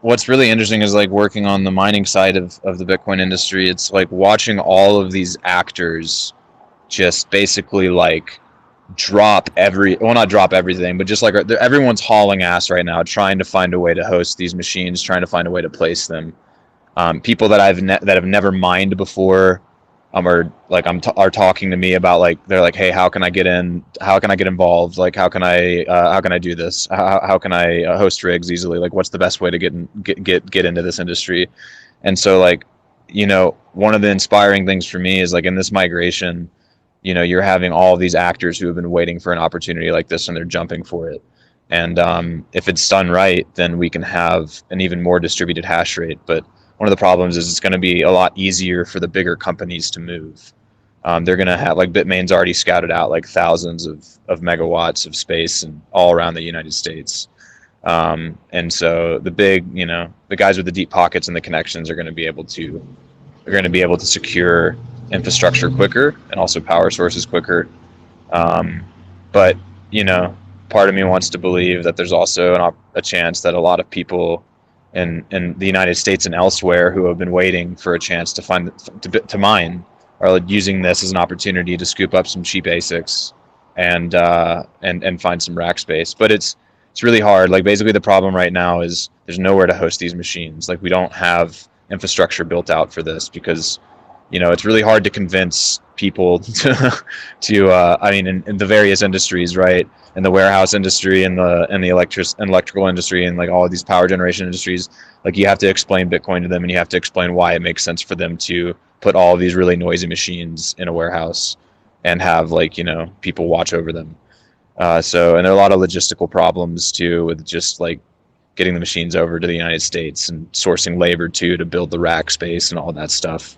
what's really interesting is like working on the mining side of the Bitcoin industry. It's like watching all of these actors just basically like not drop everything, but just like everyone's hauling ass right now, trying to find a way to host these machines, trying to find a way to place them. People that that have never mined before, are like are talking to me about like they're like, hey, how can I get in? How can I get involved? Like, how can I do this? How can I host rigs easily? Like, what's the best way to get into this industry? And so like, one of the inspiring things for me is like in this migration, you're having all of these actors who have been waiting for an opportunity like this and they're jumping for it. And if it's done right, then we can have an even more distributed hash rate. But one of the problems is it's going to be a lot easier for the bigger companies to move. They're going to have like Bitmain's already scouted out like thousands of megawatts of space and all around the United States. And so the guys with the deep pockets and the connections are going to be able to secure infrastructure quicker and also power sources quicker. Um, but you know, part of me wants to believe that there's also a chance that a lot of people in the United States and elsewhere who have been waiting for a chance to to mine are using this as an opportunity to scoop up some cheap ASICs and find some rack space. But it's really hard. Like basically the problem right now is there's nowhere to host these machines. Like we don't have infrastructure built out for this because it's really hard to convince people I mean in the various industries, right, in the warehouse industry and the electrical industry and like all of these power generation industries, like you have to explain Bitcoin to them and you have to explain why it makes sense for them to put all of these really noisy machines in a warehouse and have like people watch over them. And there are a lot of logistical problems too with just like getting the machines over to the United States and sourcing labor too to build the rack space and all that stuff.